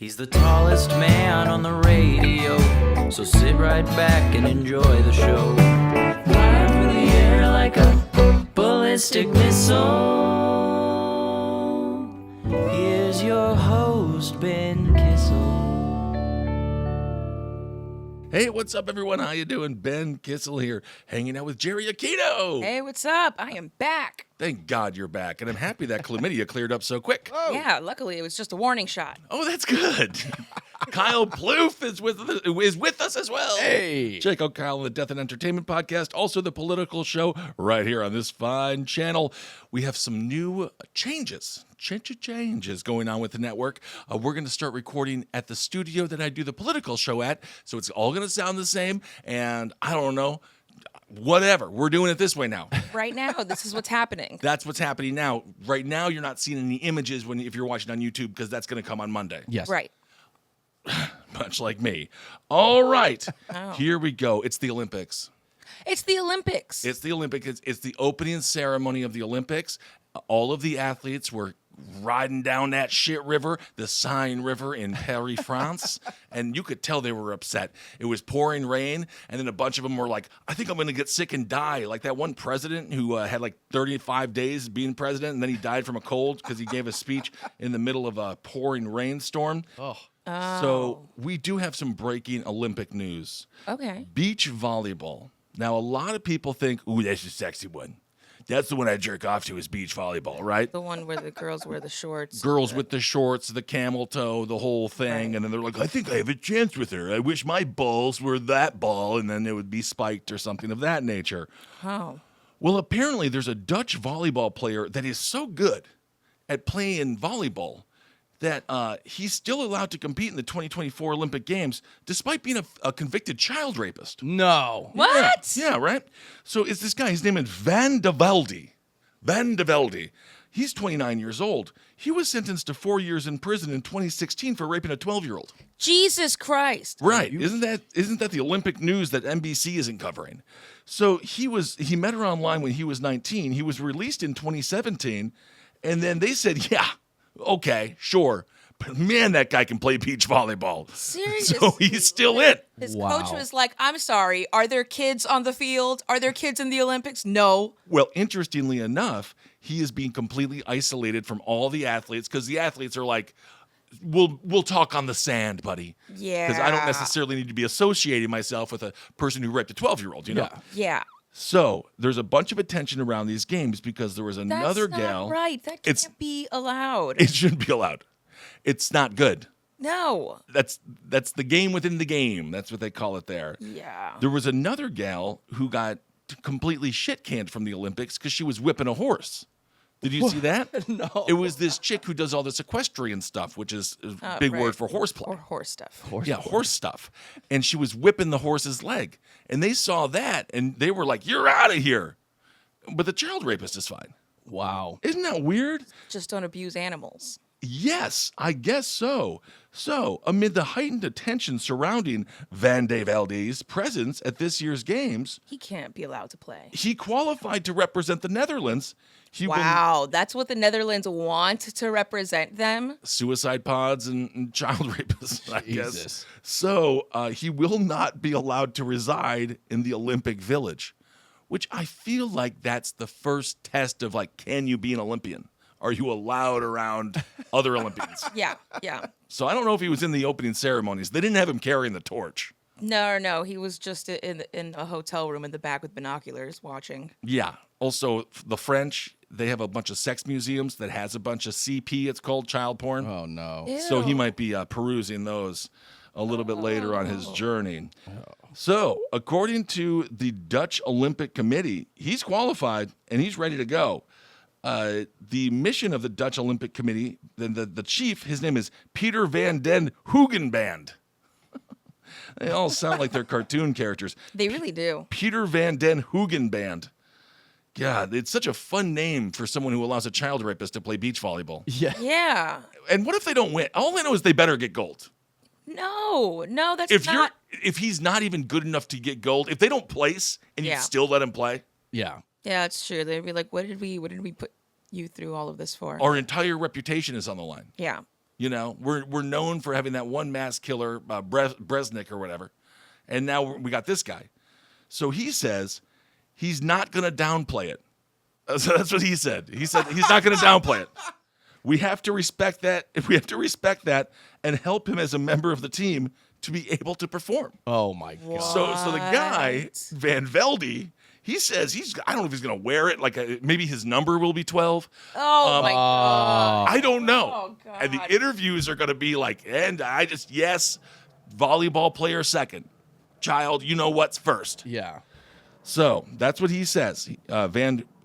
He's the tallest man on the radio, so sit right back and enjoy the show. Flying through the air like a ballistic missile. Here's your host, Ben Kissel. Hey, what's up, everyone? How you doing? Ben Kissel here, hanging out with Jerii Aquino. Hey, what's up? I am back. Thank God you're back, and I'm happy that chlamydia cleared up so quick. Yeah, luckily it was just a warning shot. Oh, that's good. Kyle Ploof is with us as well. Hey. Check out Kyle on the Death and Entertainment podcast, also the political show right here on this fine channel. We have some new changes going on with the network. We're going to start recording at the studio that I do the political show at, so it's all going to sound the same, and I don't know, whatever. We're doing it this way now. Right now, this is what's happening. That's what's happening now. Right now, you're not seeing any images if you're watching on YouTube, because that's going to come on Monday. Yes. Right. Much like me. All right. Oh. Here we go. It's the Olympics. It's the Olympics. It's the Olympics. It's the opening ceremony of the Olympics. All of the athletes were riding down that shit river, the Seine River in Paris, France, and you could tell they were upset. It was pouring rain, and then a bunch of them were like, I think I'm going to get sick and die. Like that one president who had like 35 days being president, and then he died from a cold because he gave a speech in the middle of a pouring rainstorm. So we do have some breaking Olympic news. Okay. Beach volleyball. Now, a lot of people think, ooh, that's a sexy one. That's the one I jerk off to is beach volleyball, right? The one where the girls wear the shorts. Girls with the shorts, the camel toe, the whole thing. Right. And then they're like, I think I have a chance with her. I wish my balls were that ball. And then it would be spiked or something of that nature. Oh. Well, apparently there's a Dutch volleyball player that is so good at playing volleyball that he's still allowed to compete in the 2024 Olympic Games despite being a convicted child rapist. No. What? Yeah, right? So it's this guy. His name is Van de Velde. Van de Velde. He's 29 years old. He was sentenced to 4 years in prison in 2016 for raping a 12-year-old. Jesus Christ. Right. Isn't that the Olympic news that NBC isn't covering? So he met her online when he was 19. He was released in 2017. And then they said, yeah, okay, sure. But man, that guy can play beach volleyball. Seriously? So he's still in. His Wow. coach was like, I'm sorry, are there kids on the field? Are there kids in the Olympics? No. Well, interestingly enough, he is being completely isolated from all the athletes because the athletes are like, we'll talk on the sand, buddy. Yeah. Because I don't necessarily need to be associating myself with a person who raped a 12-year-old, you know? Yeah. So there's a bunch of attention around these games because there was another That's gal. not right. That It's- can't be allowed. It shouldn't be allowed. It's not good. No. That's the game within the game. That's what they call it there. Yeah. There was another gal who got completely shit canned from the Olympics because she was whipping a horse. Did you see that? No. It was this chick who does all this equestrian stuff, which is a big right. word for horseplay. Or horse stuff. Horse stuff. And she was whipping the horse's leg. And they saw that, and they were like, you're out of here. But the child rapist is fine. Wow. Isn't that weird? Just don't abuse animals. Yes, I guess so. So, amid the heightened attention surrounding Van de Velde's presence at this year's games, He can't be allowed to play. he qualified to represent the Netherlands. He will Wow, that's what the Netherlands want to represent them? suicide pods and child rapists, I guess. Jesus. So, he will not be allowed to reside in the Olympic Village, which I feel like that's the first test of, like, can you be an Olympian? Are you allowed around other Olympians? Yeah. So I don't know if he was in the opening ceremonies. They didn't have him carrying the torch. No, he was just in a hotel room in the back with binoculars watching. Yeah. Also, the French, they have a bunch of sex museums that has a bunch of CP, it's called child porn. Oh, no. So he Ew. might be perusing those a little bit later on his journey. So, according to the Dutch Olympic Committee, he's qualified and he's ready to go. The mission of the Dutch Olympic Committee, the chief, his name is Peter van den Hoogenband. They all sound like they're cartoon characters. They really do. Peter van den Hoogenband. God, it's such a fun name for someone who allows a child rapist to play beach volleyball. Yeah. Yeah. And what if they don't win? All I know is they better get gold. No, that's If not. if he's not even good enough to get gold, if they don't place and you Yeah. still let him play, Yeah. Yeah, it's true. They'd be like, what did we put you through all of this for? our entire reputation is on the line. Yeah. You know, we're known for having that one mass killer, Bresnik or whatever, and now we got this guy. So he says he's not going to downplay it. So that's what he said. He said he's not going to downplay it. We have to respect that. We have to respect that and help him as a member of the team to be able to perform. Oh my God. So the guy Van Velde, he says I don't know if he's going to wear it. Like maybe his number will be 12. Oh my God. I don't know. Oh, God. And the interviews are going to be like, and yes, volleyball player second. Child, you know what's first. Yeah. So that's what he says.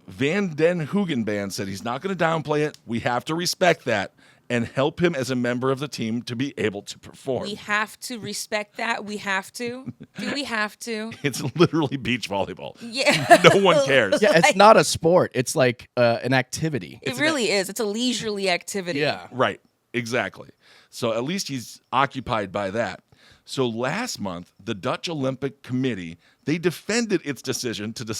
Van Den Hoogenband said he's not going to downplay it. We have to respect that and help him as a member of the team to be able to perform. We have to respect that. We have to. Do we have to? It's literally beach volleyball. Yeah. No one cares. Yeah, it's not a sport. It's like an activity. It really is. It's a leisurely activity. Yeah. Right, exactly. So at least he's occupied by that. So last month, the Dutch Olympic Committee, they defended its decision to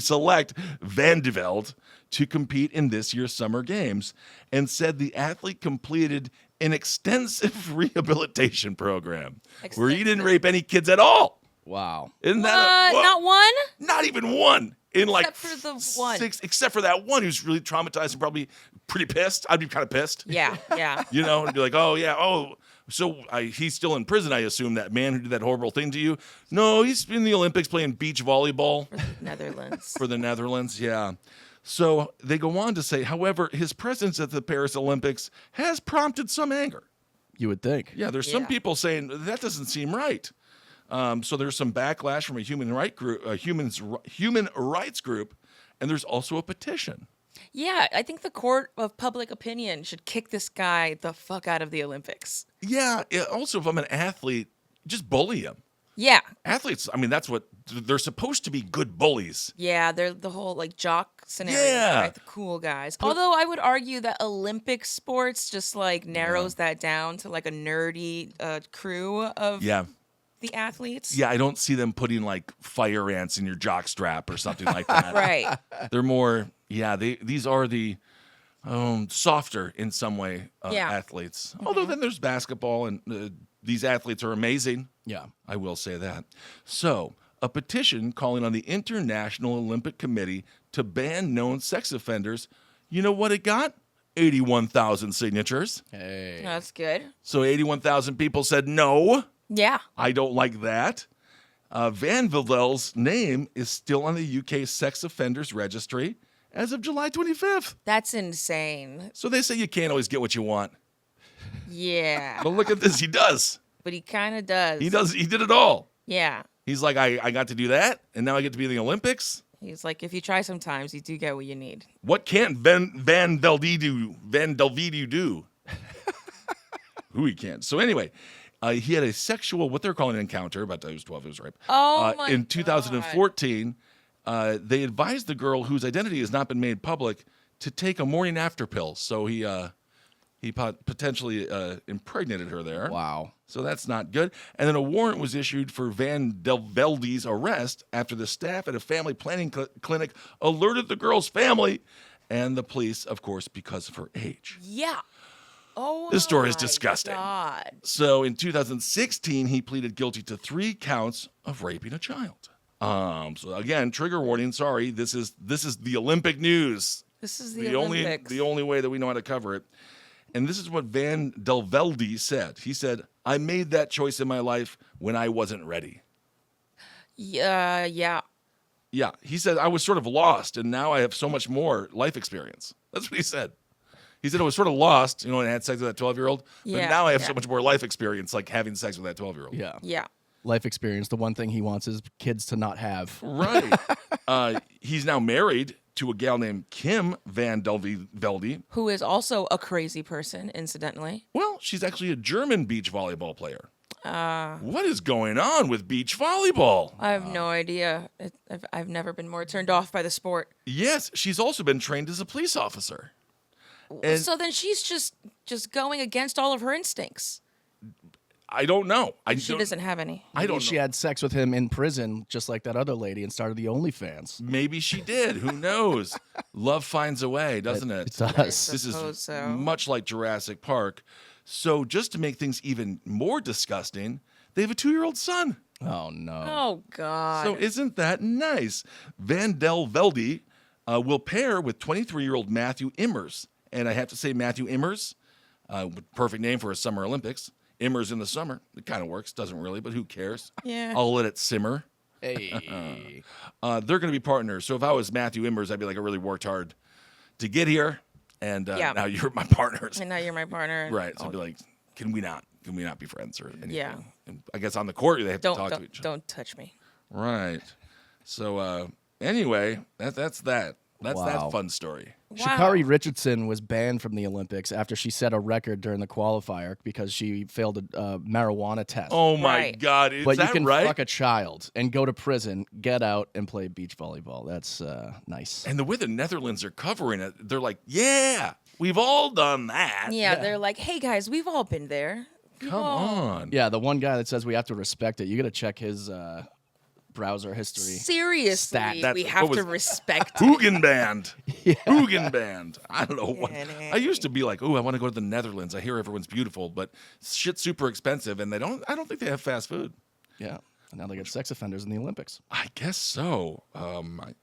select Van de Velde to compete in this year's Summer Games and said the athlete completed an extensive rehabilitation program where he didn't rape any kids at all. Wow. Isn't that Not one? Not even one. In like Except for the one. except for that one who's really traumatized and probably pretty pissed. I'd be kind of pissed. Yeah, yeah. You know, and be like, oh, yeah, so he's still in prison, I assume, that man who did that horrible thing to you? No, he's in the Olympics playing beach volleyball. Netherlands. For the Netherlands, yeah. So they go on to say, however, his presence at the Paris Olympics has prompted some anger. You would think. Yeah, there's some people saying, that doesn't seem right. So there's some backlash from a human rights group, and there's also a petition. Yeah, I think the court of public opinion should kick this guy the fuck out of the Olympics. Yeah, also, if I'm an athlete, just bully him. Yeah. Athletes, I mean, that's what they're supposed to be, good bullies. Yeah, they're the whole like jock scenario, Yeah. right? The cool guys. Although I would argue that Olympic sports just like narrows that down to like a nerdy crew of the athletes. Yeah, I don't see them putting like fire ants in your jock strap or something like that. Right. They're more, these are the softer in some way athletes. Although then there's basketball, and these athletes are amazing. Yeah. I will say that. So, a petition calling on the International Olympic Committee to ban known sex offenders. You know what it got? 81,000 signatures. Hey. That's good. So 81,000 people said no. Yeah. I don't like that. Van Veldel's name is still on the UK sex offenders registry as of July 25th. That's insane. So they say you can't always get what you want. Yeah. But look at this. He does. But he kind of does. He does. He did it all. Yeah. He's like, I got to do that, and now I get to be in the Olympics. He's like, if you try sometimes, you do get what you need. What can't Van Delvide do? Who he can't. So anyway, he had a sexual, what they're calling an encounter, but he was 12, he was raped. Oh, my In 2014, they advised the girl, whose identity has not been made public, to take a morning after pill. So he potentially impregnated her there. Wow. So that's not good. And then a warrant was issued for Van Velde's arrest after the staff at a family planning clinic alerted the girl's family and the police, of course, because of her age. Yeah. Oh, This story is my disgusting. God. So in 2016, he pleaded guilty to 3 counts of raping a child. So again, trigger warning. Sorry, this is the Olympic news. This is the Olympics. The only way that we know how to cover it. And this is what Van Delvelde said. He said, I made that choice in my life when I wasn't ready. Yeah. Yeah, he said, I was sort of lost, and now I have so much more life experience. That's what he said. He said, I was sort of lost, and had sex with that 12-year-old, but Yeah, now I have yeah. so much more life experience, like having sex with that 12-year-old. Yeah. Yeah. Life experience. The one thing he wants is kids to not have. Right. He's now married to a gal named Kim Van Delvelde. Who is also a crazy person, incidentally. Well, she's actually a German beach volleyball player. What is going on with beach volleyball? I have no idea. I've never been more turned off by the sport. Yes, she's also been trained as a police officer. And So then she's just going against all of her instincts. I don't know. She doesn't have any. I don't know. She had sex with him in prison, just like that other lady, and started the OnlyFans. Maybe she did. Who knows? Love finds a way, doesn't it? It does. This is suppose so. much like Jurassic Park. So just to make things even more disgusting, they have a 2-year-old son. Oh no. Oh God. So isn't that nice? Van Del Velde will pair with 23-year-old Matthew Immers. And I have to say Matthew Immers, perfect name for a Summer Olympics. Immers in the summer. It kind of works. Doesn't really, but who cares? Yeah. I'll let it simmer. Hey. They're going to be partners. So if I was Matthew Immers, I'd be like, I really worked hard to get here. And now you're my partners. And now you're my partner. Right. So I'd be like, can we not be friends or anything? Yeah. And I guess on the court, they have to talk to each other. Don't touch me. Right. So anyway, that's that. That's Wow. that fun story. Wow. Sha'Carri Richardson was banned from the Olympics after she set a record during the qualifier because she failed a marijuana test. Oh my Right. God, is but that you can right? fuck a child and go to prison, get out, and play beach volleyball. That's nice. And the way the Netherlands are covering it, they're like, yeah, we've all done that. Yeah, they're like, hey guys, we've all been there. Come on. Yeah, the one guy that says we have to respect it, you got to check his browser history. Seriously, That's- we what have was- to respect it. Hugenband. Hugenband. I don't know what. I used to be like, oh, I want to go to the Netherlands. I hear everyone's beautiful, but shit's super expensive, and I don't think they have fast food. Yeah. And now they got sex offenders in the Olympics. I guess so.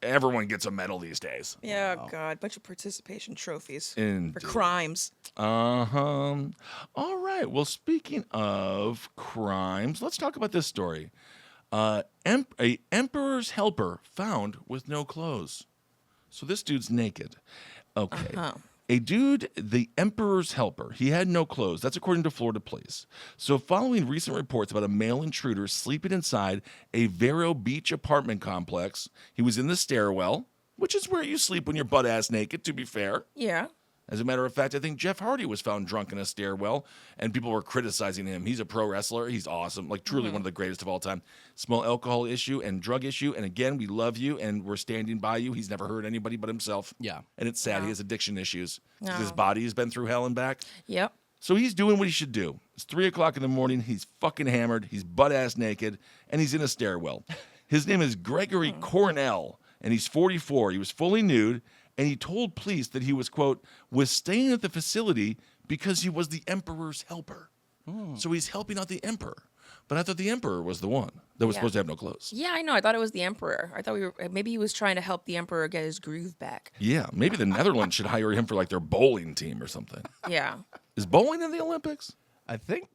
Everyone gets a medal these days. Yeah, God, bunch of participation trophies for Indeed. crimes. All right. Well, speaking of crimes, let's talk about this story. A emperor's helper found with no clothes. So this dude's naked. Okay. A dude, the emperor's helper, he had no clothes. That's according to Florida police. So following recent reports about a male intruder sleeping inside a Vero Beach apartment complex, he was in the stairwell, which is where you sleep when you're butt-ass naked, to be fair. Yeah. As a matter of fact, I think Jeff Hardy was found drunk in a stairwell, and people were criticizing him. He's a pro wrestler. He's awesome, like truly one of the greatest of all time. Small alcohol issue and drug issue, and again, we love you, and we're standing by you. He's never hurt anybody but himself. Yeah. And it's sad. He has addiction issues. No. His body has been through hell and back. Yep. So he's doing what he should do. It's 3 o'clock in the morning. He's fucking hammered. He's butt-ass naked, and he's in a stairwell. His name is Gregory Cornell, and he's 44. He was fully nude. And he told police that he was, quote, was staying at the facility because he was the emperor's helper. So he's helping out the emperor. But I thought the emperor was the one that was supposed to have no clothes. Yeah, I know. I thought it was the emperor. I thought maybe he was trying to help the emperor get his groove back. Yeah, maybe the Netherlands should hire him for like their bowling team or something. Yeah. Is bowling in the Olympics? I think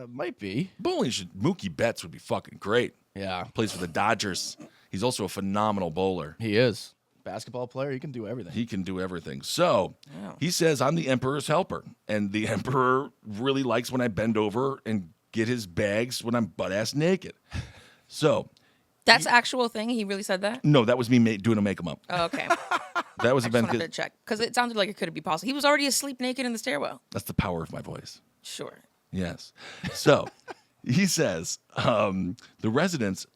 might be. Bowling should. Mookie Betts would be fucking great. Yeah. Plays for the Dodgers. He's also a phenomenal bowler. He is. Basketball player, he can do everything. He can do everything. So he says, I'm the emperor's helper. And the emperor really likes when I bend over and get his bags when I'm butt-ass naked. So, That's actual thing? He really said that? no, that was me doing a make-em-up. Oh, okay. That was I a just wanted to Ben. check. Because it sounded like it could be possible. He was already asleep naked in the stairwell. That's the power of my voice. Sure. Yes. So he says the residents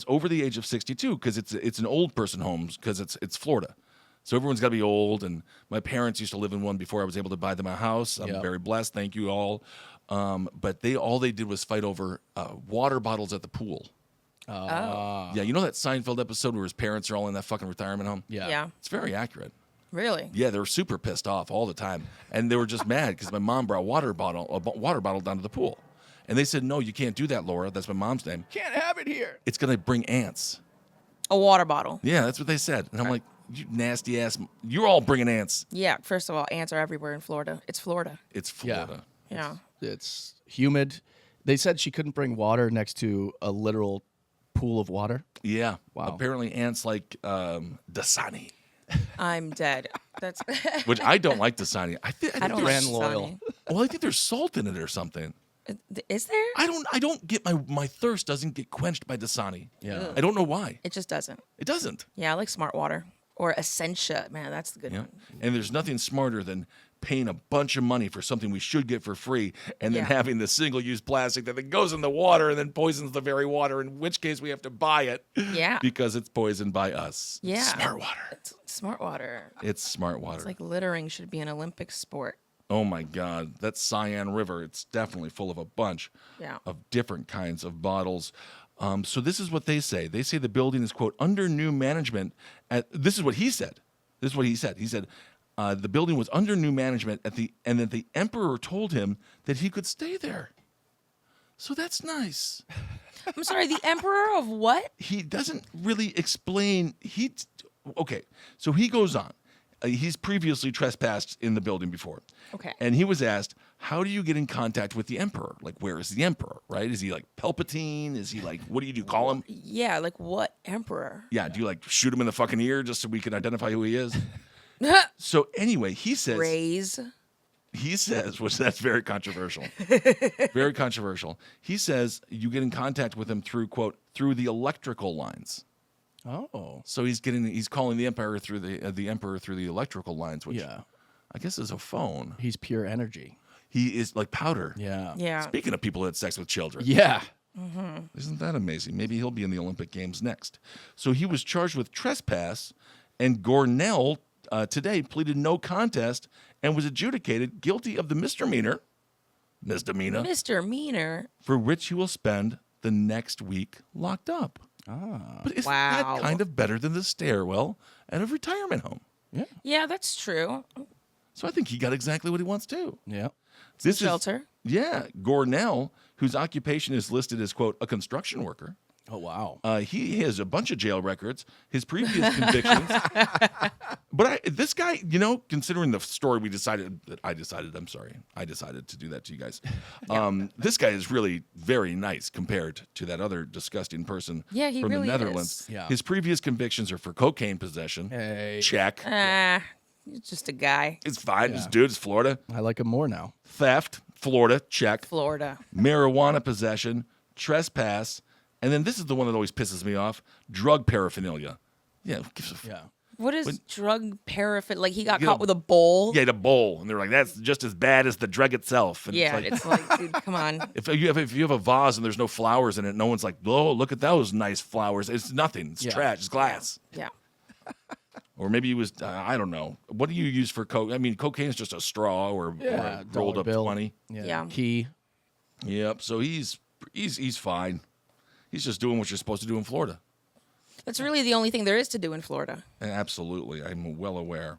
over the age of 62, because it's an old person home, because it's Florida. So everyone's got to be old, and my parents used to live in one before I was able to buy them a house. I'm very blessed. Thank you all. But all they did was fight over water bottles at the pool. Oh. Yeah, you know that Seinfeld episode where his parents are all in that fucking retirement home? Yeah. It's very accurate. Really? Yeah, they were super pissed off all the time, and they were just mad because my mom brought a water bottle down to the pool, and they said, "No, you can't do that, Laura. That's my mom's name. Can't have it here. It's gonna bring ants." A water bottle. Yeah, that's what they said, and I'm like, "You nasty ass! You're all bringing ants." Yeah. First of all, ants are everywhere in Florida. It's Florida. It's Florida. Yeah. It's humid. They said she couldn't bring water next to a literal pool of water. Yeah. Wow. Apparently, ants like Dasani, I'm dead. That's. which I don't like Dasani. I think I don't like Brand loyal. Dasani. Well, I think there's salt in it or something. Is there? I don't get my thirst doesn't get quenched by Dasani. Yeah. I don't know why. It just doesn't. It doesn't. Yeah, I like Smart Water or Essentia. Man, that's the good Yeah. one. And there's nothing smarter than paying a bunch of money for something we should get for free and then Yeah. having the single-use plastic that then goes in the water and then poisons the very water, in which case we have to buy it Yeah. because it's poisoned by us. Yeah. Smart water. It's Smart Water. It's smart water. It's like littering should be an Olympic sport. Oh my God. That Cyan River, it's definitely full of a bunch Yeah. of different kinds of bottles. So this is what they say. They say the building is, quote, under new management. This is what he said. This is what he said. He said, The building was under new management and that the emperor told him that he could stay there. So that's nice. I'm sorry, the emperor of what? He doesn't really explain. Okay, so he goes on. He's previously trespassed in the building before. Okay. And he was asked, how do you get in contact with the emperor? Like, where is the emperor, right? Is he like Palpatine? Is he like, what do you call him? Yeah, like what emperor? Yeah, do you like shoot him in the fucking ear just so we can identify who he is? So anyway, he says... Raise. He says, which that's very controversial. Very controversial. He says you get in contact with him through, quote, through the electrical lines. Oh. So he's calling the emperor through the emperor through the electrical lines, which I guess is a phone. He's pure energy. He is like powder. Yeah. Yeah. Speaking of people who had sex with children. Yeah. Isn't that amazing? Maybe he'll be in the Olympic Games next. So he was charged with trespass, and Gornell today pleaded no contest and was adjudicated guilty of the misdemeanor, for which he will spend the next week locked up. But isn't that kind of better than the stairwell at a retirement home? Yeah. Yeah, that's true. So I think he got exactly what he wants too. Yeah. This Shelter. Gornell, whose occupation is listed as, quote, a construction worker. Oh, wow. He has a bunch of jail records, his previous convictions. But this guy, considering the story I decided to do that to you guys. This guy is really very nice compared to that other disgusting person Yeah, he from really the Netherlands. is. Yeah. His previous convictions are for cocaine possession. Hey. Check. He's just a guy. It's fine. This dude is Florida. I like him more now. Theft, Florida. Check. Florida. Marijuana possession, trespass, and then this is the one that always pisses me off: drug paraphernalia. Yeah, who gives a Yeah. What is drug paraphernalia? Like he got You caught know- with a bowl? Yeah, the bowl, and they're like, that's just as bad as the drug itself. And Yeah, it's like, it's like, dude, come on. if you have a vase and there's no flowers in it, no one's like, oh, look at those nice flowers. It's nothing. It's trash. It's glass. Yeah. Or maybe he was, I don't know. What do you use for coke? I mean, cocaine is just a straw or a rolled up bill. 20. Yeah. Key. Yep. So he's fine. He's just doing what you're supposed to do in Florida. That's really the only thing there is to do in Florida. Absolutely. I'm well aware.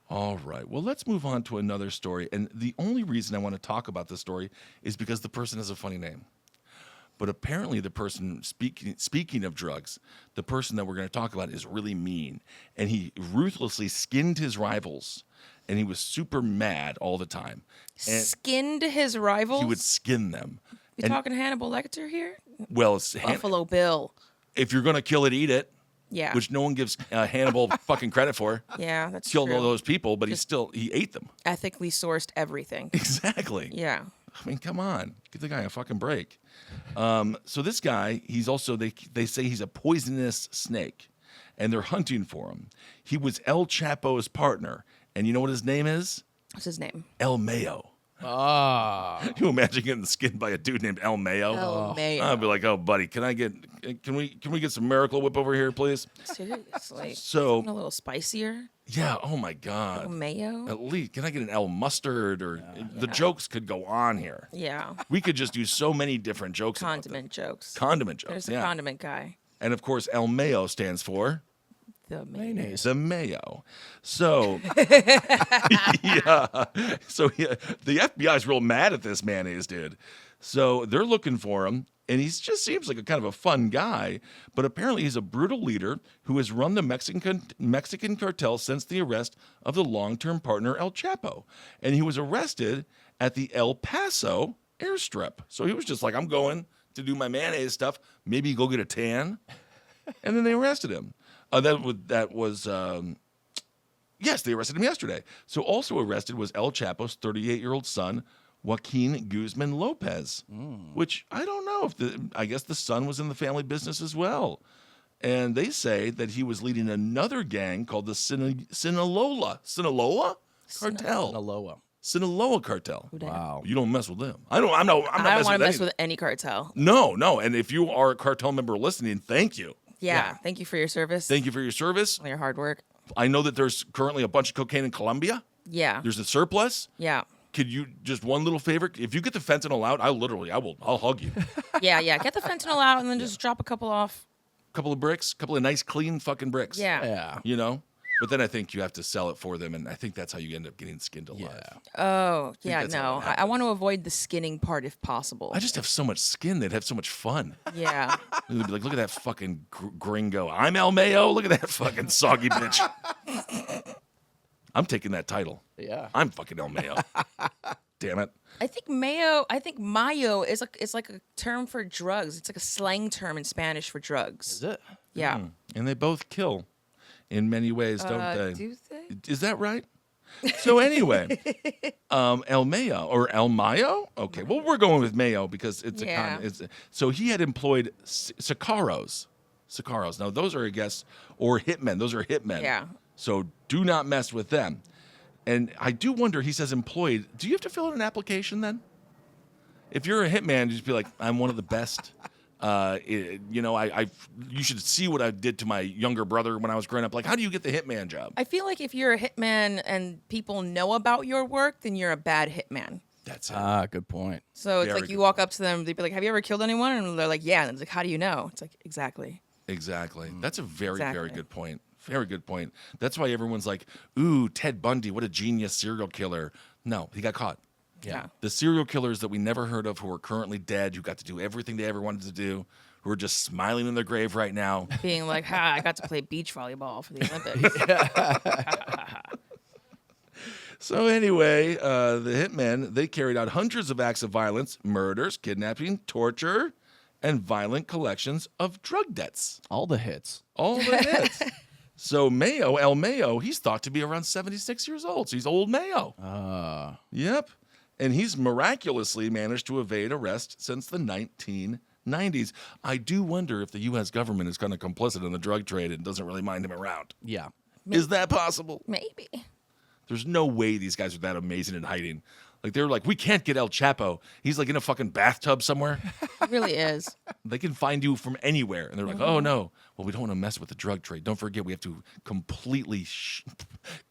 All right. Well, let's move on to another story. And the only reason I want to talk about this story is because the person has a funny name. But apparently the person, speaking of drugs, the person that we're going to talk about is really mean. And he ruthlessly skinned his rivals. And he was super mad all the time. And Skinned his rivals? he would skin them. You talking Hannibal Lecter here? Well, it's Buffalo Bill. if you're going to kill it, eat it. Yeah. Which no one gives Hannibal fucking credit for. Yeah, that's Killed true. all those people, but he ate them. Ethically sourced everything. Exactly. Yeah. I mean, come on, give the guy a fucking break. So this guy, he's also they say he's a poisonous snake, and they're hunting for him. He was El Chapo's partner, and you know what his name is? What's his name? El Mayo. Can you imagine getting skinned by a dude named El Mayo? El Mayo. I'd be like, oh, buddy, can we get some Miracle Whip over here, please? Seriously. So a little spicier. yeah, oh my God. Mayo. At least, can I get an El Mustard? Or the jokes could go on here. Yeah. We could just do so many different jokes. about them. Condiment jokes. Condiment jokes. There's a yeah. condiment guy. And of course, El Mayo stands for The Mayonnaise. the mayo. So, yeah. So the FBI is real mad at this mayonnaise dude. So they're looking for him, and he just seems like a kind of a fun guy. But apparently, he's a brutal leader who has run the Mexican cartel since the arrest of the long-term partner El Chapo, and he was arrested at the El Paso airstrip. So he was just like, I'm going to do my mayonnaise stuff. Maybe go get a tan, and then they arrested him. Yes, they arrested him yesterday. So also arrested was El Chapo's 38-year-old son, Joaquin Guzman Lopez, which I don't know I guess the son was in the family business as well. And they say that he was leading another gang called the Sinaloa Cartel. Sinaloa Cartel. Wow. You don't mess with them. I'm not I don't want to with mess any- with any cartel. No. And if you are a cartel member listening, thank you. Yeah. Thank you for your service. Thank you for your service. All your hard work. I know that there's currently a bunch of cocaine in Colombia. Yeah. There's a surplus. Yeah. Could you just one little favor? If you get the fentanyl out, I'll hug you. Yeah. Get the fentanyl out and then just drop a couple off. Couple of bricks, couple of nice clean fucking bricks. Yeah. Yeah. You know? But then I think you have to sell it for them, and I think that's how you end up getting skinned alive. Oh, yeah, that's how no. it I want to avoid the skinning part if possible. I just have so much skin; they'd have so much fun. Yeah. They'd be like, "Look at that fucking gringo! I'm El Mayo. Look at that fucking soggy bitch." I'm taking that title. Yeah. I'm fucking El Mayo. Damn it. I think mayo is like a term for drugs. It's like a slang term in Spanish for drugs. Is it? Yeah. And they both kill in many ways, don't they? Do they? Is that right? So anyway, El Mayo or El Mayo? Okay, well we're going with Mayo because it's so he had employed Sicaros. Now those are, I guess, or hitmen. Those are hitmen. Yeah. So do not mess with them. And I do wonder, he says employed. Do you have to fill out an application then? If you're a hitman, you just be like, I'm one of the best. You should see what I did to my younger brother when I was growing up. Like, how do you get the hitman job? I feel like if you're a hitman and people know about your work, then you're a bad hitman. That's it. Good point. So it's Very like you good walk up to them, they'd be like, have you ever killed anyone? And they're like, yeah. And it's like, how do you know? It's like, exactly. Exactly. That's a very, very Exactly. good point. Very good point. That's why everyone's like, ooh, Ted Bundy, what a genius serial killer. No, he got caught. Yeah. The serial killers that we never heard of who are currently dead, who got to do everything they ever wanted to do, who are just smiling in their grave right now. Being like, I got to play beach volleyball for the Olympics. So anyway, the hitmen, they carried out hundreds of acts of violence, murders, kidnapping, torture, and violent collections of drug debts. All the hits. All the hits. So Mayo, El Mayo, he's thought to be around 76 years old. So he's old Mayo. Yep. And he's miraculously managed to evade arrest since the 1990s. I do wonder if the U.S. government is kind of complicit in the drug trade and doesn't really mind him around. Yeah. Is that possible? Maybe. There's no way these guys are that amazing at hiding. Like, they were like, we can't get El Chapo. He's like in a fucking bathtub somewhere. It really is. They can find you from anywhere. And they're like, oh, no. Well, we don't want to mess with the drug trade. Don't forget, we have to completely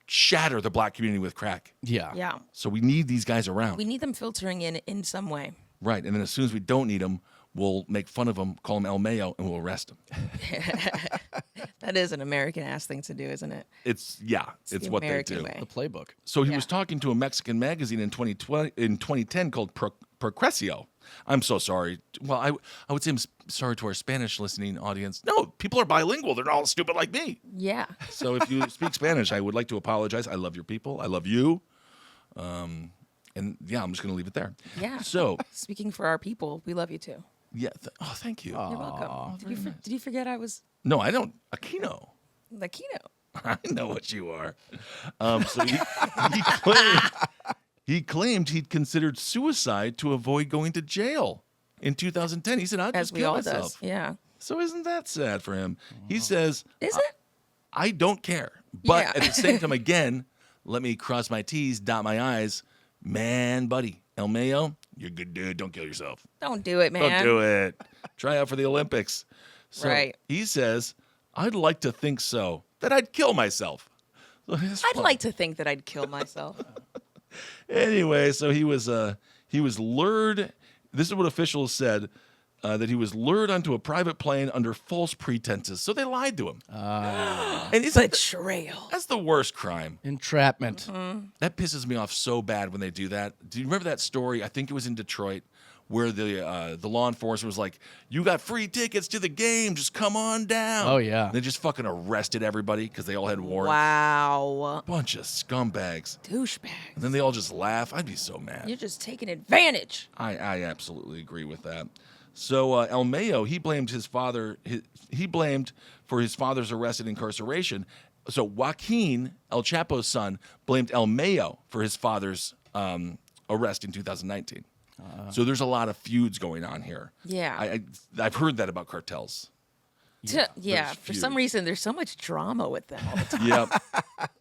shatter the black community with crack. Yeah. Yeah. So we need these guys around. We need them filtering in some way. Right. And then as soon as we don't need them, we'll make fun of them, call them El Mayo, and we'll arrest them. That is an American-ass thing to do, isn't it? It's the what American they do. way. The playbook. So he was talking to a Mexican magazine in 2010 called Procrecio. I'm so sorry. Well, I would say I'm sorry to our Spanish listening audience. No, people are bilingual. They're not all stupid like me. Yeah. So if you speak Spanish, I would like to apologize. I love your people. I love you. And yeah, I'm just going to leave it there. Yeah. So, Speaking for our people, we love you too. yeah. Thank you. You're welcome. Did you forget I was No, I don't. Aquino. Aquino? I know what you are. So he claimed he'd considered suicide to avoid going to jail in 2010. He said, "I'd As just we kill all myself." does. Yeah. So isn't that sad for him? He says, Is it? "I don't care," but Yeah. at the same time, again, let me cross my T's, dot my I's. Man, buddy, El Mayo, you're a good dude. Don't kill yourself. Don't do it, man. Don't do it. Try out for the Olympics. So Right. he says, "I'd like to think so, that I'd kill myself." So I'd like to think that I'd kill myself. Anyway, so he was lured. This is what officials said, that he was lured onto a private plane under false pretenses. So they lied to him. And it's Betrayal. that's the worst crime. Entrapment. That pisses me off so bad when they do that. Do you remember that story? I think it was in Detroit, where the law enforcement was like, "You got free tickets to the game. Just come on down." Oh, yeah. And they just fucking arrested everybody because they all had warrants. Wow. Bunch of scumbags. Douchebag. And then they all just laugh. I'd be so mad. You're just taking advantage. I absolutely agree with that. So El Mayo, he blamed his father. He blamed for his father's arrest and incarceration. So Joaquin, El Chapo's son, blamed El Mayo for his father's arrest in 2019. So there's a lot of feuds going on here. Yeah. I've heard that about cartels. Yeah. there's For some feud. reason, there's so much drama with them all the time. Yep.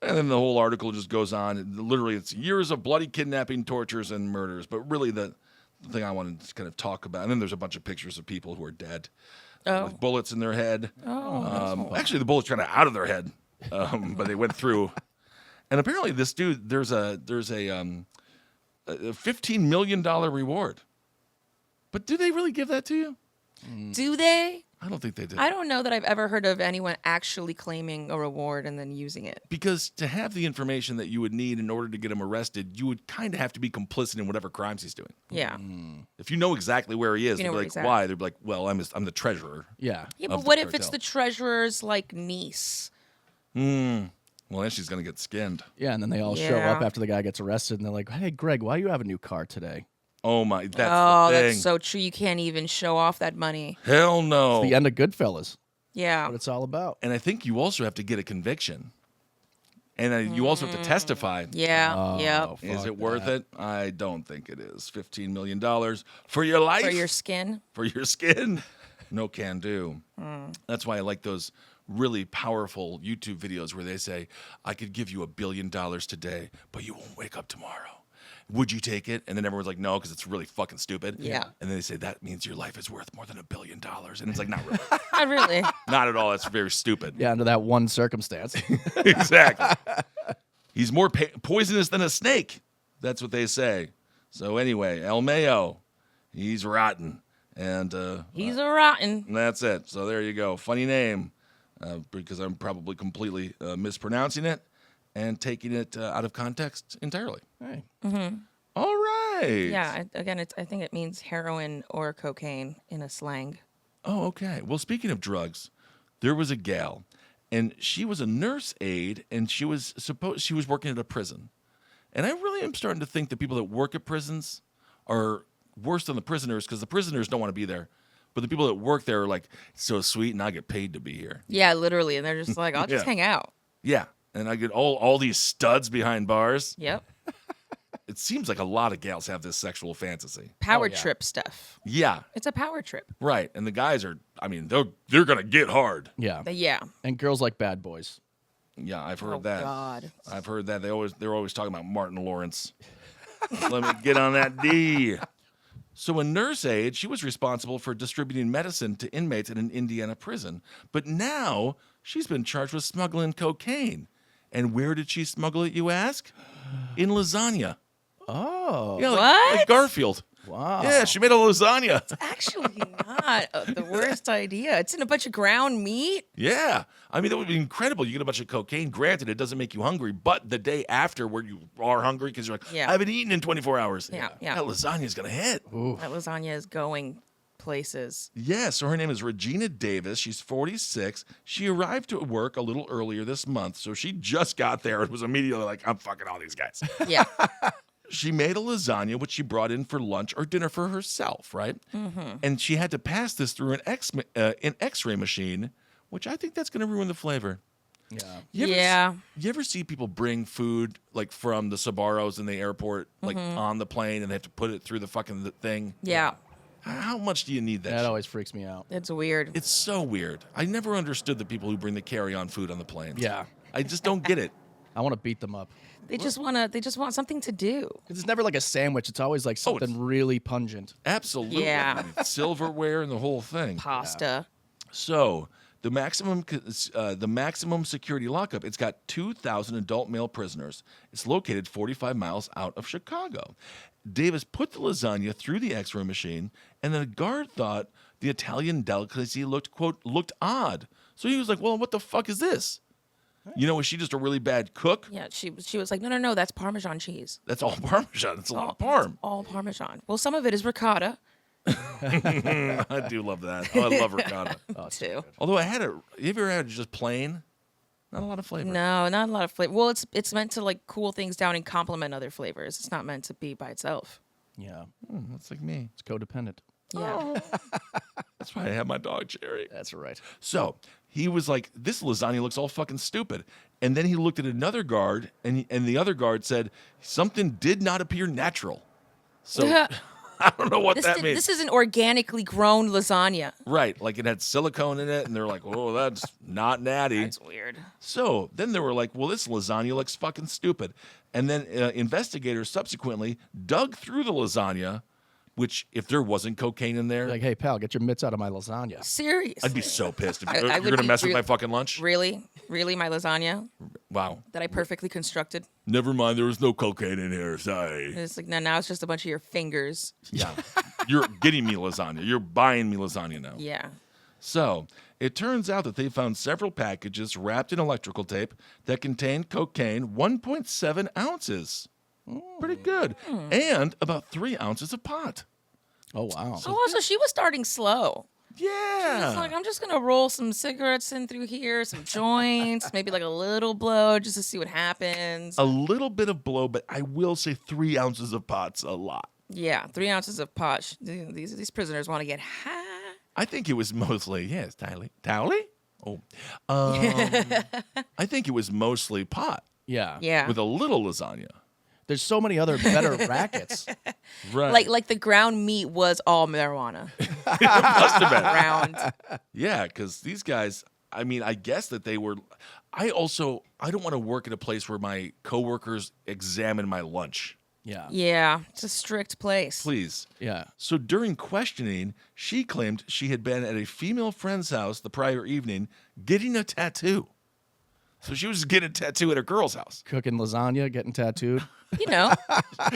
And then the whole article just goes on. Literally, it's years of bloody kidnapping, tortures, and murders. But really, the thing I wanted to kind of talk about, and then there's a bunch of pictures of people who are dead with bullets in their head. Actually, the bullets kind of out of their head, but they went through. And apparently, this dude, there's a $15 million reward. But do they really give that to you? Do they? I don't think they did. I don't know that I've ever heard of anyone actually claiming a reward and then using it. Because to have the information that you would need in order to get him arrested, you would kind of have to be complicit in whatever crimes he's doing. Yeah. If you know exactly where he is, You they'd know be where like, he's at. why? They'd be like, well, I'm the treasurer. Yeah. Yeah, Of but the what if it's cartel. the treasurer's like niece? Well, then she's going to get skinned. Yeah, and then they all show Yeah. up after the guy gets arrested, and they're like, "Hey, Greg, why you have a new car today?" Oh, my. That's Oh, the thing. that's so true. You can't even show off that money. Hell no. The end of Goodfellas. Yeah. What it's all about. And I think you also have to get a conviction. And you also have to testify. Yeah. Oh, Yep. Is fuck it worth that. it? I don't think it is. $15 million for your life? For your skin. For your skin? No can do. That's why I like those really powerful YouTube videos where they say, I could give you $1 billion today, but you won't wake up tomorrow. Would you take it? And then everyone's like, no, because it's really fucking stupid. Yeah. And then they say, that means your life is worth more than $1 billion. And it's like, not really. Not really. Not at all. That's very stupid. Yeah, under that one circumstance. Exactly. He's more poisonous than a snake. That's what they say. So anyway, El Mayo, he's rotten. And He's a rotten. that's it. So there you go. Funny name, because I'm probably completely mispronouncing it and taking it out of context entirely. Hey. All right. Yeah. Again, I think it means heroin or cocaine in a slang. Oh, okay. Well, speaking of drugs, there was a gal, and she was a nurse aide, and she was working at a prison. And I really am starting to think that people that work at prisons are worse than the prisoners, because the prisoners don't want to be there. But the people that work there are like, it's so sweet, and I get paid to be here. Yeah, literally. And they're just like, I'll just Yeah. hang out. Yeah. And I get all these studs behind bars. Yep. It seems like a lot of gals have this sexual fantasy. Power yeah. trip stuff. Yeah, It's a power trip. right. And the guys are, I mean, they're going to get hard. Yeah. Yeah. And girls like bad boys. Yeah, I've heard Oh, that. God. I've heard that. They're always talking about Martin Lawrence. Let me get on that D. So a nurse aide, she was responsible for distributing medicine to inmates in an Indiana prison. But now she's been charged with smuggling cocaine. And where did she smuggle it, you ask? In lasagna. Oh. Yeah, What? like Garfield. Wow. Yeah, she made a lasagna. Actually, not the worst idea. It's in a bunch of ground meat. Yeah. I mean, that would be incredible. You get a bunch of cocaine. Granted, it doesn't make you hungry, but the day after where you are hungry because you're like, Yeah. I haven't eaten in 24 hours. Yeah, yeah. That lasagna's going to hit. That lasagna is going places. Yeah, so her name is Regina Davis. She's 46. She arrived to work a little earlier this month, so she just got there and was immediately like, I'm fucking all these guys. Yeah. She made a lasagna, which she brought in for lunch or dinner for herself, right? Mm-hmm. And she had to pass this through an X-ray machine, which I think that's going to ruin the flavor. Yeah. You ever see people bring food like from the Sbarros in the airport, like on the plane, and they have to put it through the fucking thing? Yeah. How much do you need that? That shit? always freaks me out. It's weird. It's so weird. I never understood the people who bring the carry-on food on the planes. Yeah. I just don't get it. I want to beat them up. They just want something to do. 'Cause it's never like a sandwich. It's always like something really pungent. Absolutely. Yeah. Silverware and the whole thing. Pasta. So the maximum security lockup, it's got 2,000 adult male prisoners. It's located 45 miles out of Chicago. Davis put the lasagna through the X-ray machine, and then a guard thought the Italian delicacy looked, quote, looked odd. So he was like, well, what the fuck is this? You know, was she just a really bad cook? Yeah, she was like, no, that's Parmesan cheese. That's all Parmesan. It's a lot of Parm. All Parmesan. Well, some of it is ricotta I do love that. Oh, I love ricotta. too. Although have you ever had just plain? Not a lot of flavor. No, not a lot of flavor. Well, it's meant to like cool things down and complement other flavors. It's not meant to be by itself. Yeah. That's like me. It's codependent. Yeah. That's why I have my dog, Jerry. That's right. So he was like, this lasagna looks all fucking stupid. And then he looked at another guard, and the other guard said, something did not appear natural. So I don't know what that means. This is an organically grown lasagna. Right, like it had silicone in it, and they're like, oh, that's not natty. That's weird. So then they were like, well, this lasagna looks fucking stupid. And then investigators subsequently dug through the lasagna, which if there wasn't cocaine in there, Like, hey, pal, get your mitts out of my lasagna. Seriously. I'd be so pissed. If I you're would going to be mess with real- my fucking lunch? Really? Really, my lasagna Wow. that I perfectly constructed? Never mind, there was no cocaine in here. Sorry. It's like, no, now it's just a bunch of your fingers. Yeah. You're getting me lasagna. You're buying me lasagna now. Yeah. So it turns out that they found several packages wrapped in electrical tape that contained cocaine, 1.7 ounces. Pretty good. And about 3 ounces of pot. Oh, wow. Oh, so she was starting slow. Yeah. It's like, I'm just going to roll some cigarettes in through here, some joints, maybe like a little blow just to see what happens. A little bit of blow, but I will say 3 ounces of pot's a lot. Yeah, 3 ounces of pot. These prisoners want to get high. I think it was mostly, yes, Towley? Oh. I think it was mostly pot Yeah. Yeah. with a little lasagna. There's so many other better rackets. Right. Like the ground meat was all marijuana. It must have been. Round. Yeah, because these guys, I mean, I guess that they were. I don't want to work at a place where my coworkers examine my lunch. Yeah. Yeah, it's a strict place. Please. Yeah. So during questioning, she claimed she had been at a female friend's house the prior evening getting a tattoo. So she was just getting a tattoo at her girl's house. Cooking lasagna, getting tattooed. You know,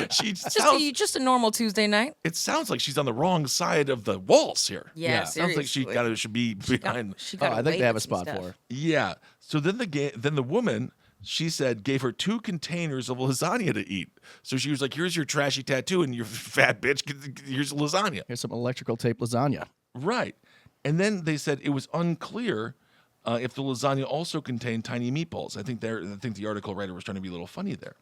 just a normal Tuesday night. It sounds like she's on the wrong side of the walls here. Yeah, Sounds like should be behind. She Oh, got I think they have a spot for her. Yeah. So then the woman, she said, gave her 2 containers of lasagna to eat. So she was like, here's your trashy tattoo and your fat bitch, here's lasagna. Here's some electrical tape lasagna. Right. And then they said it was unclear if the lasagna also contained tiny meatballs. I think the article writer was trying to be a little funny there.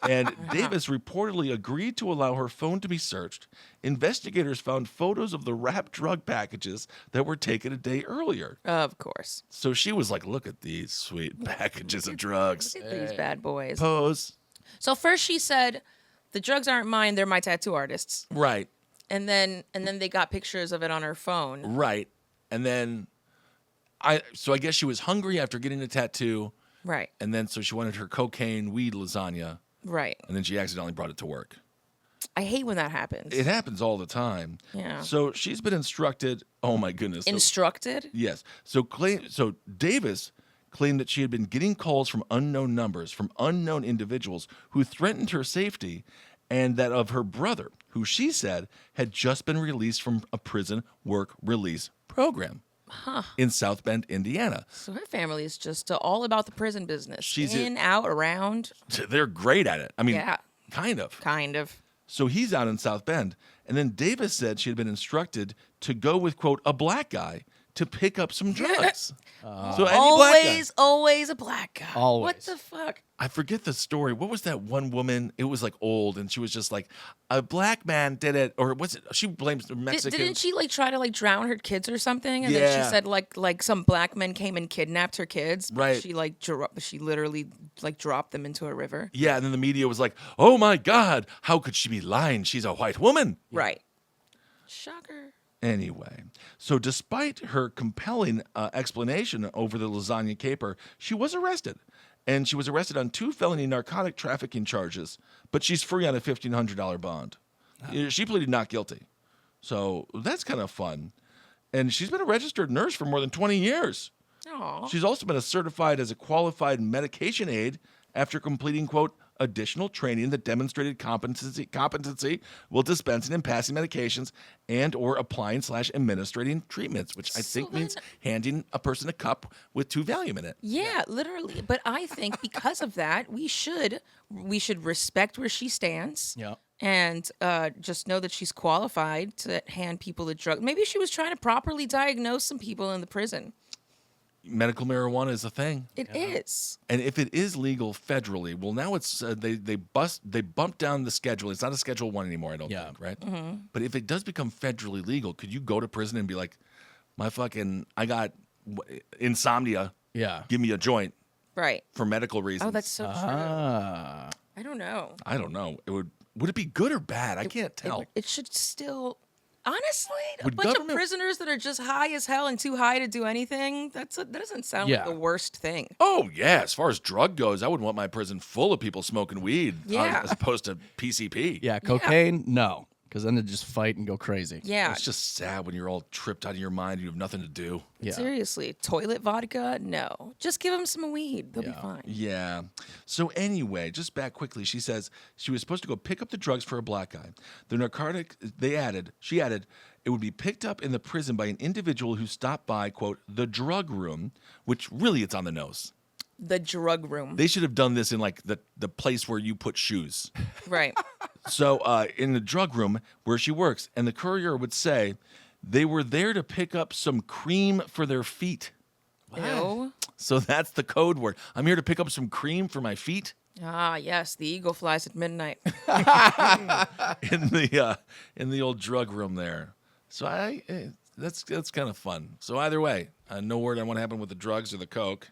And Davis reportedly agreed to allow her phone to be searched. Investigators found photos of the wrapped drug packages that were taken a day earlier. Of course. So she was like, look at these sweet packages of drugs. Look at these bad boys. Pose. So first she said, the drugs aren't mine, they're my tattoo artists. Right. And then they got pictures of it on her phone. Right. And then I guess she was hungry after getting a tattoo. Right. And then so she wanted her cocaine weed lasagna. Right. And then she accidentally brought it to work. I hate when that happens. It happens all the time. Yeah. So she's been instructed. Oh my goodness. Instructed? Yes. So Davis claimed that she had been getting calls from unknown numbers, from unknown individuals who threatened her safety, and that of her brother, who she said had just been released from a prison work release program in South Bend, Indiana. So her family is just all about the prison business. She's out, around. They're great at it. I mean, Yeah. kind of. Kind of. So he's out in South Bend. And then Davis said she had been instructed to go with, quote, a black guy to pick up some drugs. So any black guy. Always a black guy. Always. What the fuck? I forget the story. What was that one woman? It was like old, and she was just like, a black man did it. Or was it? She blames Mexicans. Didn't she try to drown her kids or something? And then Yeah. she said like some black men came and kidnapped her kids. But Right. she literally dropped them into a river. Yeah, and then the media was like, oh my God, how could she be lying? She's a white woman. Right. Shocker. Anyway, so despite her compelling explanation over the lasagna caper, she was arrested. And she was arrested on 2 felony narcotic trafficking charges, but she's free on a $1,500 bond. She pleaded not guilty. So that's kind of fun. And she's been a registered nurse for more than 20 years. Aw. She's also been certified as a qualified medication aide after completing, quote, additional training that demonstrated competency while dispensing and passing medications and or applying/administrating treatments, which I think means handing a person a cup with 2 Valium in it. Yeah, literally. But I think because of that, we should respect where she stands. Yeah. And just know that she's qualified to hand people the drug. Maybe she was trying to properly diagnose some people in the prison. Medical marijuana is a thing. It is. And if it is legal federally, well, now it's they bumped down the schedule. It's not a Schedule 1 anymore, I don't think, right? Mm-hmm. But if it does become federally legal, could you go to prison and be like, I got insomnia. Yeah. Give me a joint Right. for medical reasons. Oh, that's so true. Ah. I don't know. I don't know. Would it be good or bad? I can't tell. It should still. Honestly, a Would bunch of government- prisoners that are just high as hell and too high to do anything, that doesn't sound like Yeah. the worst thing. Oh, yeah. As far as drug goes, I wouldn't want my prison full of people smoking weed Yeah. as opposed to PCP. Yeah, cocaine, no. Because then they just fight and go crazy. Yeah. It's just sad when you're all tripped out of your mind and you have nothing to do. Yeah. Seriously, toilet vodka? No. Just give them some weed. They'll be fine. Yeah. So anyway, just back quickly, she says she was supposed to go pick up the drugs for a black guy. The narcotic, she added, it would be picked up in the prison by an individual who stopped by, quote, the drug room, which really it's on the nose. The drug room. They should have done this in like the place where you put shoes. Right. So in the drug room where she works, and the courier would say they were there to pick up some cream for their feet. Ew. So that's the code word. I'm here to pick up some cream for my feet. Ah, yes, the eagle flies at midnight. in the old drug room there. So that's kind of fun. So either way, no word on what happened with the drugs or the coke.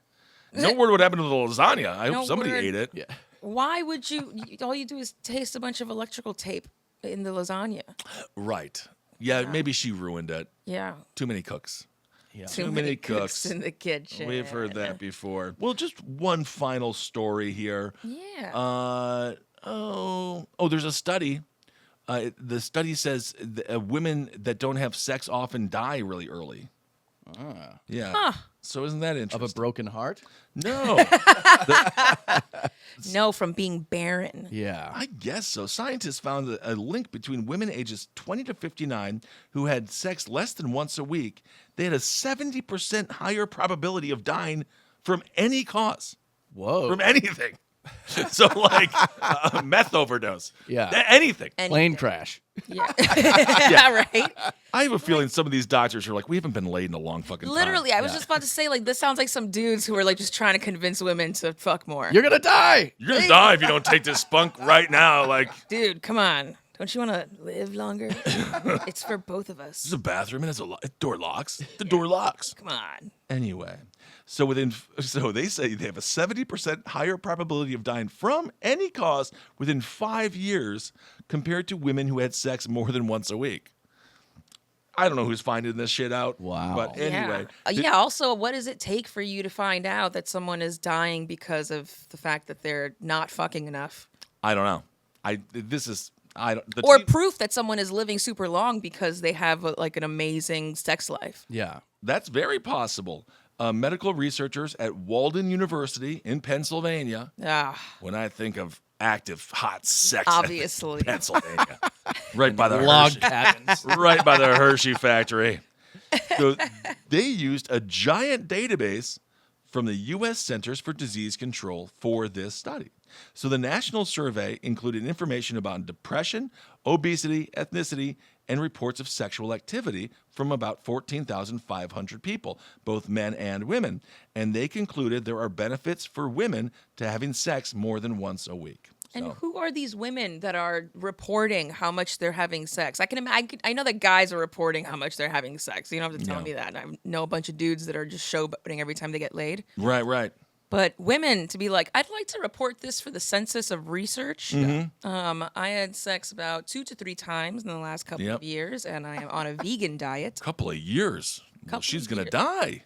No word what happened to the lasagna. I hope somebody ate it. Yeah. Why would you? All you do is taste a bunch of electrical tape in the lasagna. Right. Yeah, maybe she ruined it. Yeah. Too many cooks. Yeah. Too many cooks in the kitchen. We've heard that before. Well, just one final story here. Yeah. There's a study. The study says women that don't have sex often die really early. Yeah. Huh. So isn't that interesting? Of a broken heart? No. No, from being barren. Yeah. I guess so. Scientists found a link between women ages 20 to 59 who had sex less than once a week. They had a 70% higher probability of dying from any cause. Whoa. From anything. So like a meth overdose. Yeah. Anything. Plane crash. Yeah. Yeah, right? I have a feeling some of these doctors are like, we haven't been laid in a long fucking time. Literally, I was just about to say, like, this sounds like some dudes who are like just trying to convince women to fuck more. You're going to die. You're going to die if you don't take this spunk right now. Like, Dude, come on. Don't you want to live longer? It's for both of us. there's a bathroom and the door locks. The door locks. Come on. Anyway, so they say they have a 70% higher probability of dying from any cause within 5 years compared to women who had sex more than once a week. I don't know who's finding this shit out. Wow. But anyway. Yeah. Also, what does it take for you to find out that someone is dying because of the fact that they're not fucking enough? I don't know. Or proof that someone is living super long because they have like an amazing sex life. Yeah. That's very possible. Medical researchers at Walden University in Pennsylvania. When I think of active hot sex, Obviously. Pennsylvania, right by the Log Hershey, cabins. right by the Hershey factory. So they used a giant database from the U.S. Centers for Disease Control for this study. So the national survey included information about depression, obesity, ethnicity, and reports of sexual activity from about 14,500 people, both men and women. And they concluded there are benefits for women to having sex more than once a week. And who are these women that are reporting how much they're having sex? I know that guys are reporting how much they're having sex. You don't have to tell me that. I know a bunch of dudes that are just showboating every time they get laid. Right. But women to be like, I'd like to report this for the census of research. I had sex about 2 to 3 times in the last couple of years, and I am on a vegan diet. Couple of years. She's going to die.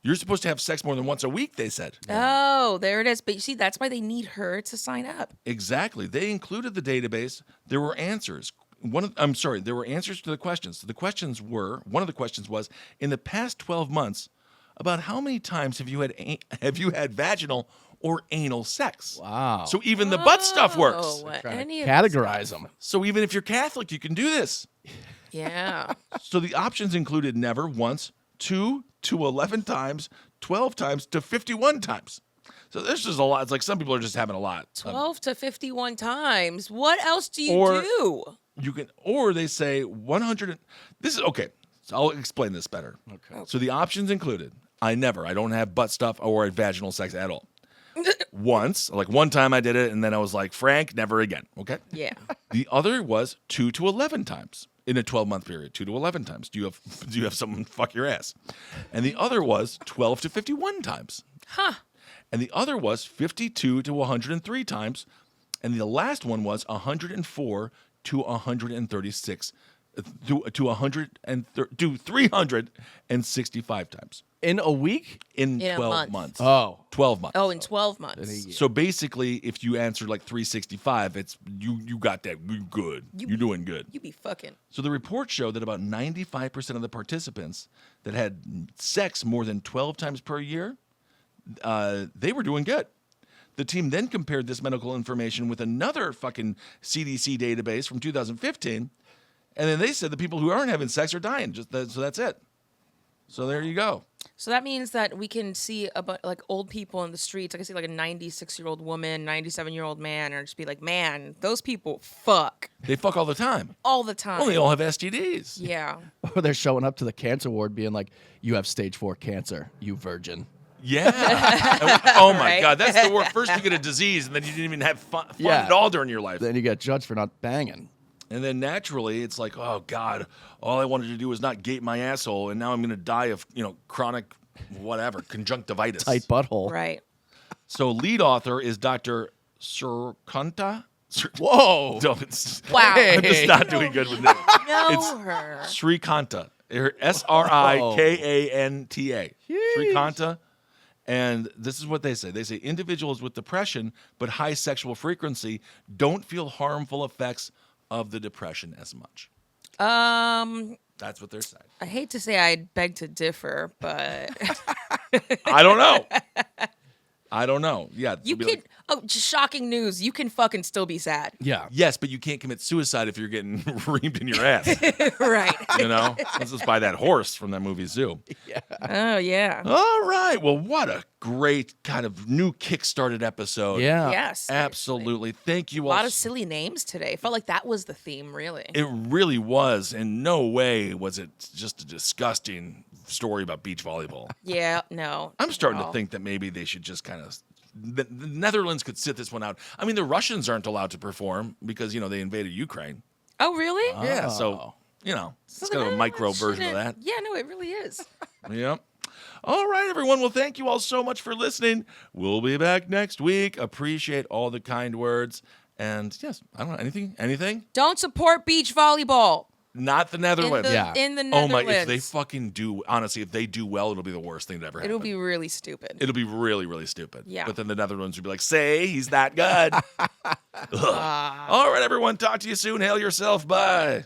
You're supposed to have sex more than once a week, they said. Oh, there it is. But you see, that's why they need her to sign up. Exactly. They included the database. There were answers. There were answers to the questions. One of the questions was, in the past 12 months, about how many times have you had vaginal or anal sex? Wow. So even the butt stuff works. Categorize them. So even if you're Catholic, you can do this. Yeah. So the options included never, once, 2 to 11 times, 12 times to 51 times. So there's just a lot. It's like some people are just having a lot. 12 to 51 times. What else do you do? Or they say 100. This is okay. So I'll explain this better. Okay. So the options included, I don't have butt stuff or vaginal sex at all. Once, like one time I did it, and then I was like, Frank, never again. Okay. Yeah. The other was 2 to 11 times in a 12-month period. 2 to 11 times. Do you have someone fuck your ass? And the other was 12 to 51 times. Huh. And the other was 52 to 103 times. And the last one was 104 to 136 to 365 times. In a week? In 12 month. months. Oh. 12 months. Oh, in 12 months. So basically, if you answered like 365, it's you got that. You're good. You're doing good. You be fucking. So the report showed that about 95% of the participants that had sex more than 12 times per year, they were doing good. The team then compared this medical information with another fucking CDC database from 2015, And then they said the people who aren't having sex are dying. So that's it. So there you go. So that means that we can see like old people in the streets. I can see like a 96-year-old woman, 97-year-old man, and just be like, man, those people fuck They fuck all the time. all the time. Well, they all have STDs. Yeah. Or they're showing up to the cancer ward being like, you have stage 4 cancer, you virgin. Yeah. Oh, my Right. God. That's the worst. First, you get a disease, and then you didn't even have fun Yeah. at all during your life. Then you get judged for not banging. And then naturally, it's like, oh, God, all I wanted to do was not gape my asshole, and now I'm going to die of, chronic whatever, conjunctivitis. Tight butthole. Right. So lead author is Dr. Surkanta. Whoa. Wow. I'm just not doing good with names. Know her. Srikanta. Srikanta. Srikanta. And this is what they say. They say individuals with depression but high sexual frequency don't feel harmful effects of the depression as much. That's what they're saying. I hate to say I beg to differ, but I don't know. Yeah. you it'll be can. like, Just shocking news. You can fucking still be sad. Yeah. yes, but you can't commit suicide if you're getting reamed in your ass. Right. Let's just buy that horse from that movie Zoo. Oh, yeah. All right. Well, what a great kind of new kick-started episode. Yeah. Yes. Absolutely. Thank you A all. lot of silly names today. Felt like that was the theme, really. It really was. In no way was it just a disgusting story about beach volleyball. Yeah, no. I'm starting to No. think that maybe they should just kind of. The Netherlands could sit this one out. I mean, the Russians aren't allowed to perform because, they invaded Ukraine. Oh, really? Yeah. So, it's kind of a micro version of that. Yeah, no, it really is. Yep. All right, everyone. Well, thank you all so much for listening. We'll be back next week. Appreciate all the kind words. And yes, I don't know. Anything? Don't support beach volleyball. Not the Netherlands. Yeah. In the Oh Netherlands. my, if they fucking do, honestly, if they do well, it'll be the worst thing that ever happened. It'll be really stupid. It'll be really, really stupid. Yeah. But then the Netherlands would be like, say, he's that good. Ugh. All right, everyone. Talk to you soon. Hail yourself. Bye.